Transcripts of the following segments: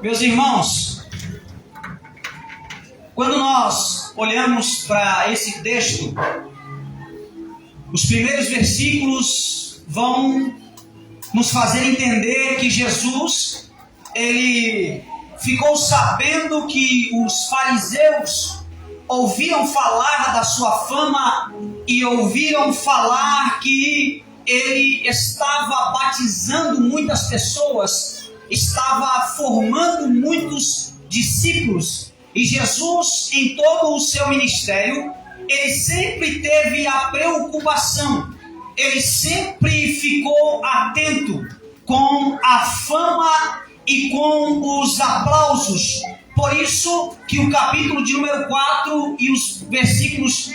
Meus irmãos, quando nós olhamos para esse texto, os primeiros versículos vão nos fazer entender que Jesus, ele ficou sabendo que os fariseus ouviam falar da sua fama e ouviram falar que ele estava batizando muitas pessoas, estava formando muitos discípulos. E Jesus, em todo o seu ministério, ele sempre teve a preocupação, ele sempre ficou atento com a fama e com os aplausos. Por isso que o capítulo de número 4 e os versículos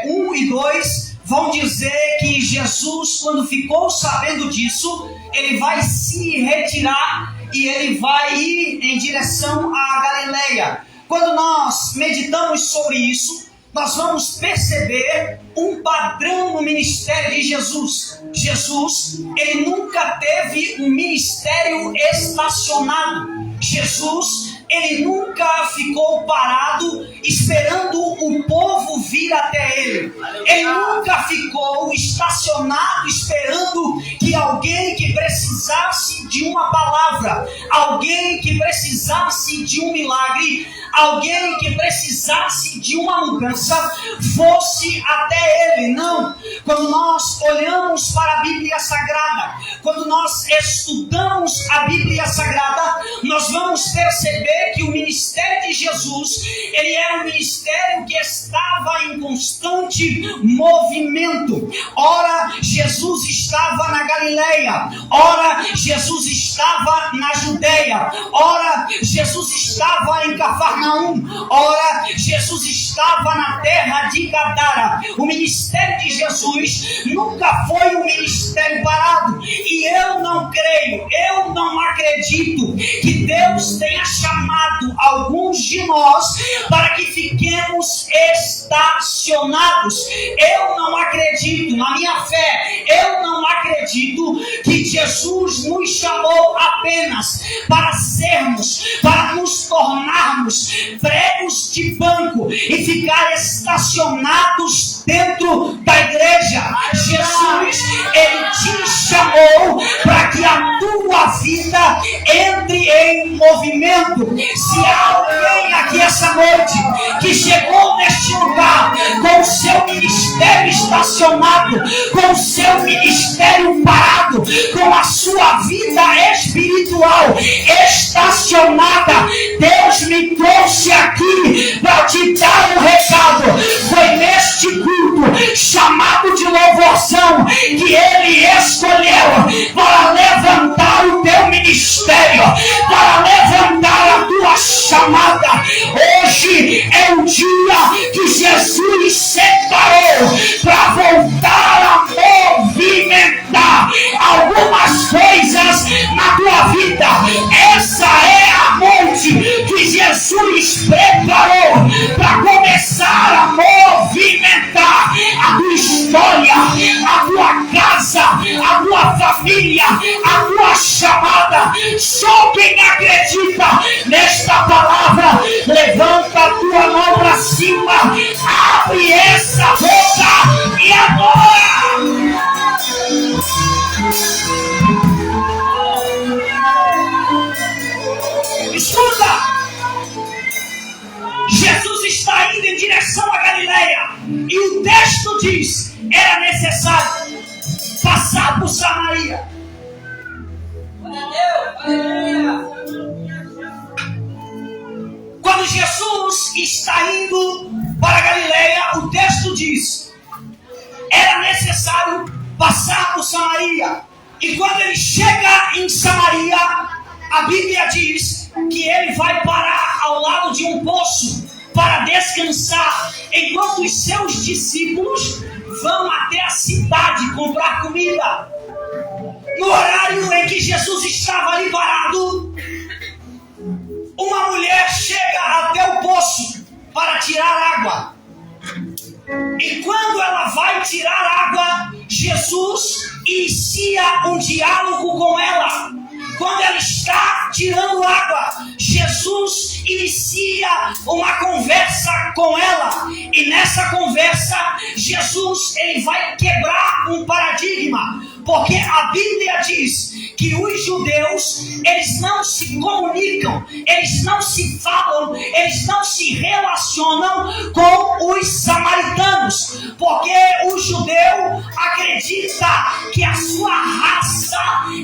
1 e 2 vão dizer que Jesus, quando ficou sabendo disso, ele vai se retirar e ele vai ir em direção à Galileia. Quando nós meditamos sobre isso, nós vamos perceber um padrão no ministério de Jesus. Jesus, ele nunca teve um ministério estacionado. Jesus, ele nunca ficou parado esperando o povo vir até ele. Ele nunca ficou estacionado esperando que alguém que precisasse de uma palavra, alguém que precisasse de um milagre, alguém que precisasse de uma mudança fosse até ele. Não. Quando nós olhamos para a Bíblia Sagrada, quando nós estudamos a Bíblia Sagrada, nós vamos perceber que o ministério de Jesus, ele era um ministério que estava em constante movimento. Ora, Jesus estava na Galileia, ora, Jesus estava na Judeia, ora, Jesus estava em Cafarnaum, ora, Jesus estava na terra de Gadara. O ministério de Jesus nunca foi um ministério parado. E eu não creio, eu não acredito que Deus tenha chamado alguns de nós para que fiquemos estacionados. Eu não acredito, na minha fé, eu não acredito que Jesus nos chamou apenas para sermos, para nos tornarmos pregos de banco e ficar estacionados dentro da igreja. Jesus, ele te chamou para que a tua vida entre em movimento. Se há alguém aqui essa noite que chegou neste lugar com o seu ministério estacionado, com o seu ministério parado, com a sua vida espiritual estacionada, Deus me trouxe aqui para te dar um recado. Foi neste culto chamado de louvorzão que ele escolheu para levantar o teu ministério, para levantar a tua chamada. Hoje é o dia que Jesus separou para voltar a movimentar algumas coisas na tua vida. Essa é a noite que Jesus preparou para começar a movimentar a tua história, a tua casa, a tua família, a tua chamada. Só quem acredita nesta palavra, levanta a tua mão para cima, abre essa boca e adora. Escuta! Jesus está indo em direção à Galileia e o texto diz: era necessário passar por Samaria. Quando Jesus está indo para a Galileia, o texto diz: era necessário passar por Samaria. E quando ele chega em Samaria, a Bíblia diz que ele vai parar ao lado de um poço para descansar, enquanto os seus discípulos vão até a cidade comprar comida. No horário em que Jesus estava ali parado, uma mulher chega até o poço para tirar água. E quando ela vai tirar água, Jesus inicia um diálogo com ela. tirando água. Jesus inicia uma conversa com ela. E nessa conversa, Jesus ele vai quebrar um paradigma. Porque a Bíblia diz que os judeus, eles não se comunicam, eles não se falam, eles não se relacionam com os samaritanos. Porque o judeu acredita que a sua raça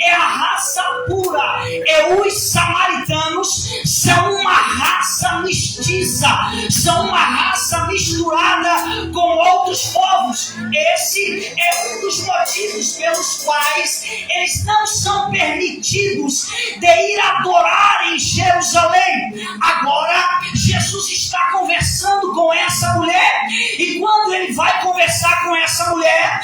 é a raça pura. E os samaritanos são uma raça mestiça, são uma raça misturada com outros povos. Esse é um dos motivos pelos quais eles não são permitidos de ir adorar em Jerusalém. Agora, Jesus está conversando com essa mulher, e quando ele vai conversar com essa mulher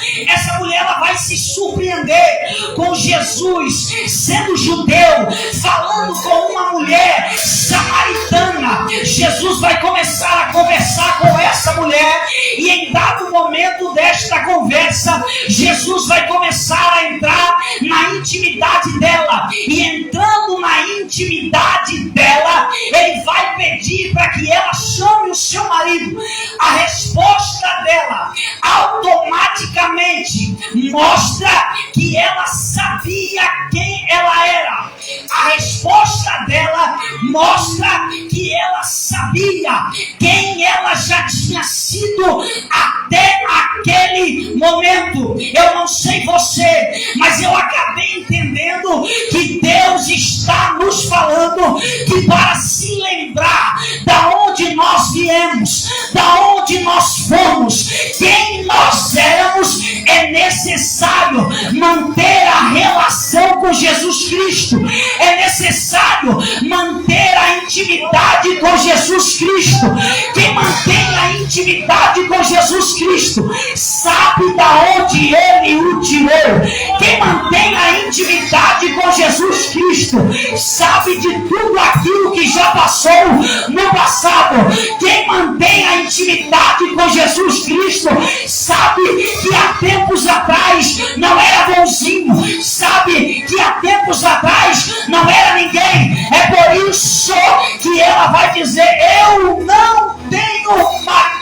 ela vai se surpreender com Jesus, sendo judeu, falando com uma mulher samaritana. Jesus vai começar a conversar com essa mulher, e em dado momento desta conversa, Jesus vai começar a entrar na intimidade dela, e entrando na intimidade dela, ele vai pedir para que ela chame o seu marido. A resposta dela automaticamente mostra que ela sabia quem ela era. A resposta dela mostra que ela sabia quem ela já tinha sido até aquele momento. Eu não sei você, mas eu acabei entendendo que Deus está nos falando que para se lembrar da onde nós viemos, da onde nós fomos, quem nós éramos, é necessário manter a relação com Jesus Cristo. É necessário manter a intimidade com Jesus Cristo. Quem mantém a intimidade com Jesus Cristo sabe da onde Ele o tirou. Quem mantém a intimidade com Jesus Cristo sabe de tudo aquilo que já passou no passado. Quem mantém a intimidade com Jesus Cristo sabe que há tempos atrás não era bonzinho, sabe que há tempos atrás não era ninguém. É por isso que ela vai dizer: eu não tenho mais.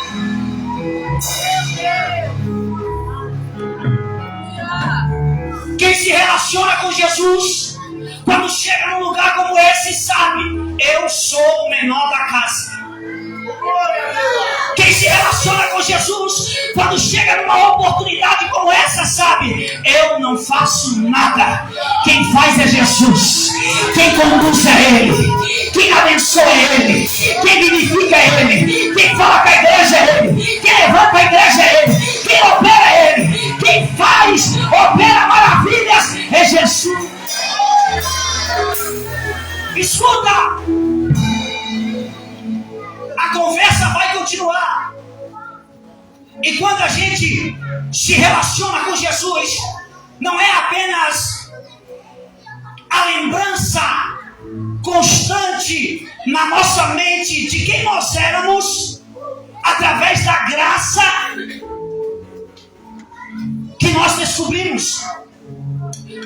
Quem se relaciona com Jesus, quando chega num lugar como esse, sabe: eu sou o menor da casa. Quem se relaciona com Jesus, quando chega numa oportunidade como essa, sabe: eu não faço nada. Quem faz é Jesus. Quem conduz é Ele. Quem abençoa é Ele. Quem vivifica é Ele. Quem fala com a igreja é Ele. Quem levanta a igreja é Ele. Quem opera é Ele. Quem faz, opera maravilhas é Jesus. Escuta! A conversa vai continuar. E quando a gente se relaciona com Jesus, não é apenas a lembrança constante na nossa mente de quem nós éramos, através da graça que nós descobrimos.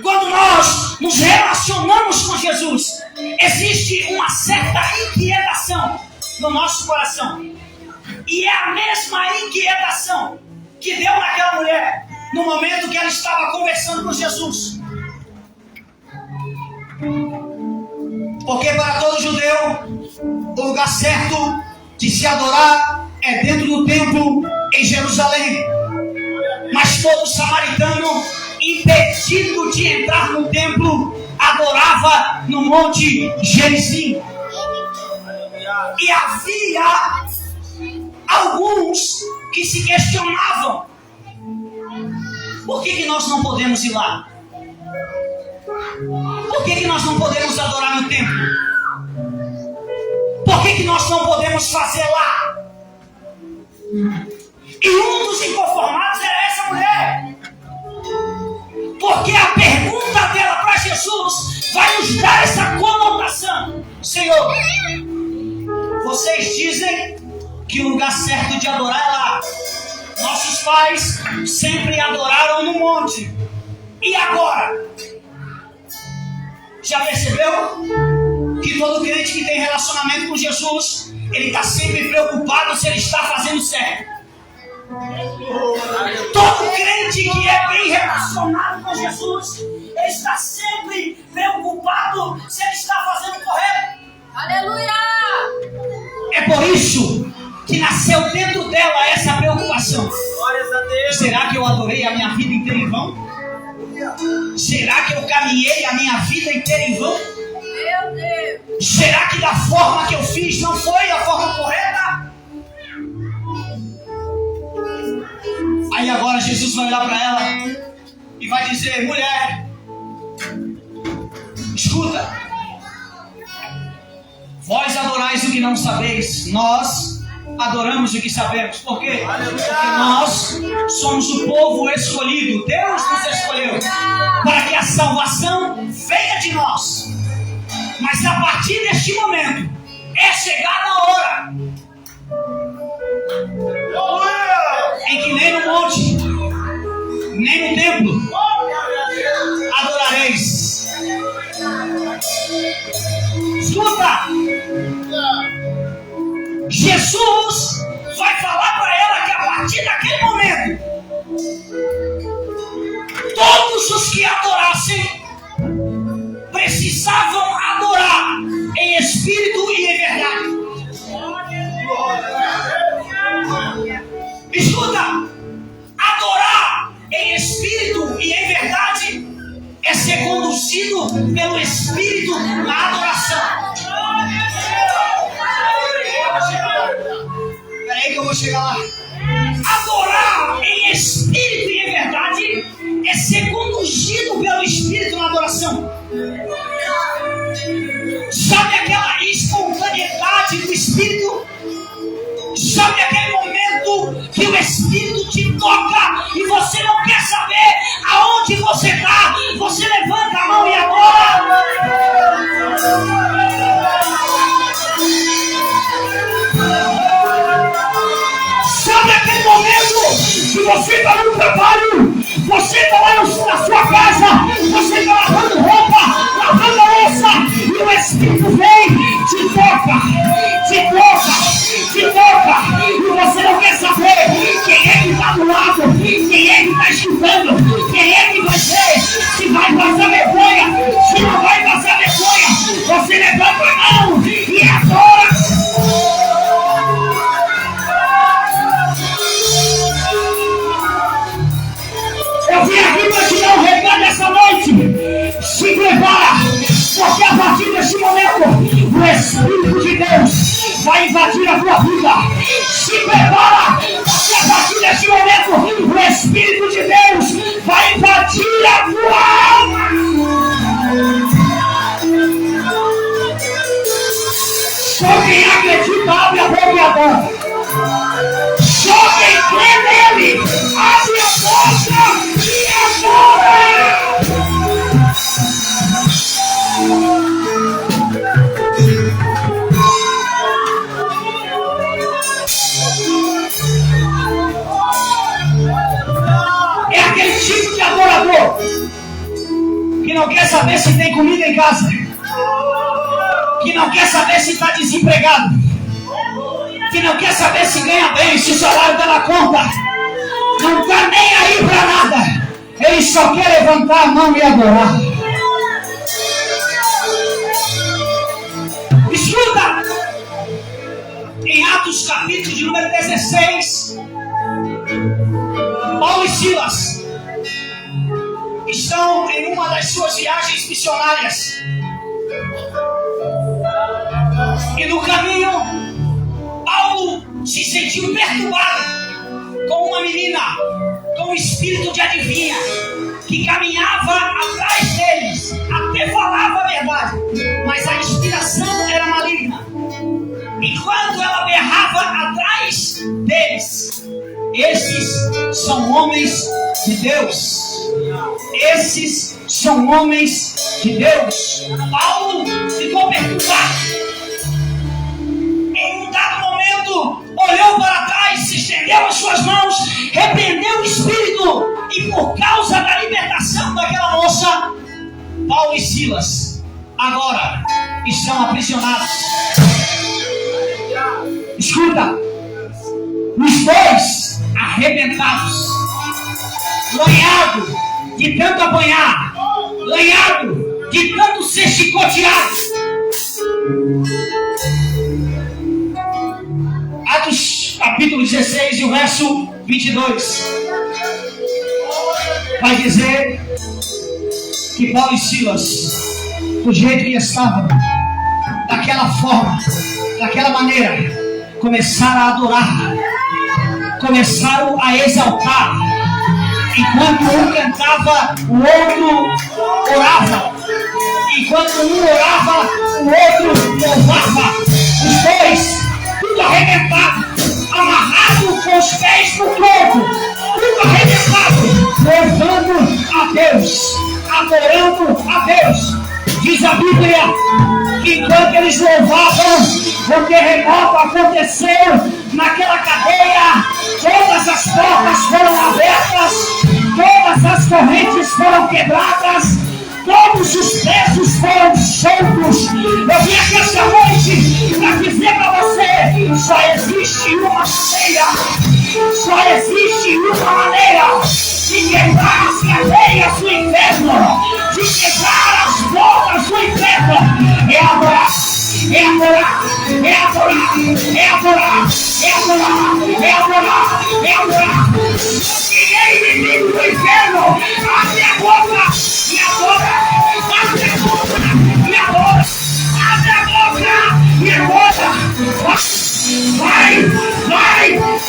Quando nós nos relacionamos com Jesus, existe uma certa inquietação no nosso coração. E é a mesma inquietação que deu naquela mulher no momento que ela estava conversando com Jesus. Porque para todo judeu, o lugar certo de se adorar é dentro do templo em Jerusalém. Mas todo samaritano, impedido de entrar no templo, adorava no Monte Gerizim. E havia alguns que se questionavam: por que nós não podemos ir lá? Por que nós não podemos adorar no templo? Por que nós não podemos fazer lá? E um dos inconformados era essa mulher. Porque a pergunta dela para Jesus vai nos dar essa conotação: Senhor, vocês dizem que o lugar certo de adorar é lá. Nossos pais sempre adoraram no monte. E agora? Já percebeu? que todo crente que tem relacionamento com Jesus, ele está sempre preocupado se ele está fazendo certo. Todo crente que é bem relacionado com Jesus, ele está sempre preocupado se ele está fazendo correto. Aleluia! É por isso que nasceu dentro dela essa preocupação. Glórias a Deus. Será que eu adorei a minha vida inteira em vão? Será que eu caminhei a minha vida inteira em vão? Meu Deus! Será que da forma que eu fiz não foi a forma correta? Aí agora Jesus vai olhar para ela e vai dizer: mulher, escuta, vós adorais o que não sabeis, nós adoramos o que sabemos. Por quê? Porque nós somos o povo escolhido. Deus nos escolheu para que a salvação venha de nós. Mas a partir deste momento é chegada a hora em que nem no monte, nem no templo adorareis. Escuta, Jesus vai falar para ela que a partir daquele momento todos os que adorassem precisavam adorar em espírito e em verdade. Escuta, adorar em espírito e em verdade é ser conduzido pelo Espírito na adoração. Peraí que eu vou chegar lá. Adorar em espírito e em verdade é ser conduzido pelo Espírito na adoração. Sabe aquela espontaneidade do Espírito? Sabe aquele momento que o Espírito te toca e você não quer saber aonde você está? Você levanta a mão e adora. Sabe aquele momento que você está no trabalho, você está lá na sua casa, você está lavando roupa, lavando a louça, e o Espírito vem, te toca, te toca. Te toca, e você não quer saber quem é que está do lado, quem é que está escutando, quem é que vai ser, se vai passar vergonha, se não vai passar vergonha. Você levanta a mão e adora. Eu vim aqui para te dar um recado essa noite. Se prepara, porque a partir deste momento o Espírito de Deus vai invadir a tua vida. Se prepara, porque a partir deste momento o Espírito de Deus vai invadir a tua alma. Só quem acredita abre a boca e adora. Só quem crê nele abre a boca e adora. É aquele tipo de adorador que não quer saber se tem comida em casa, que não quer saber se está desempregado, que não quer saber se ganha bem, se o salário está na conta, não está nem aí para nada. Ele só quer levantar a mão e adorar. Escuta, em Atos capítulo de número 16, Paulo e Silas estão em uma das suas viagens missionárias, e no caminho Paulo se sentiu perturbado com uma menina com um espírito de adivinha que caminhava atrás deles, até falava a verdade, mas a inspiração era maligna. Enquanto ela berrava atrás deles: esses são homens de Deus. Esses são homens de Deus. Paulo ficou perturbado. Em um dado momento, olhou para trás, se estendeu as suas mãos, repreendeu o espírito, e por causa da libertação daquela moça, Paulo e Silas agora e são aprisionados. Escuta, os dois arrebentados, lanhado de tanto apanhar, lanhado de tanto ser chicoteado. Atos capítulo 16 e o verso 22 vai dizer que Paulo e Silas, do jeito que estavam, daquela forma, daquela maneira, começaram a adorar, começaram a exaltar. Enquanto um cantava, o outro orava. Enquanto um orava, o outro louvava. Os dois, tudo arrebentado, amarrado com os pés no tronco, tudo arrebentado, louvando a Deus, adorando a Deus. Diz a Bíblia que enquanto eles louvavam, o terremoto aconteceu naquela cadeia, todas as portas foram abertas, todas as correntes foram quebradas, todos os presos foram soltos. Eu vim aqui esta noite para dizer para você: só existe uma maneira, só existe uma maneira de quebrar as cadeias do inferno, de quebrar as portas do inferno. É adorar, é adorar, é adorar, é adorar, é adorar, é adorar, é adorar. Ninguém inimigo do inferno, abre a boca e adora, abre a boca e adora, abre a boca e adora. Vai, vai, vai.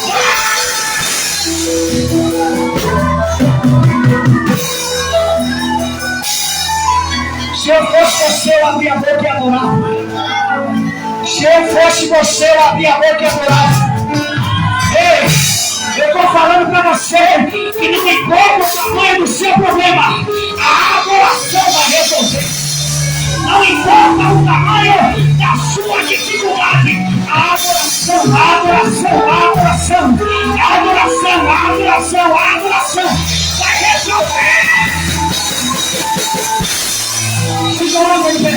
Se eu fosse você, eu abria a boca e adorava. Se eu fosse você, eu abria a boca e adorava. Ei, eu estou falando para você que não importa o tamanho do seu problema, a adoração vai resolver. Não importa o tamanho da sua dificuldade, a adoração, a adoração, a adoração, a adoração, a adoração, a adoração vai resolver. Segurando em pé.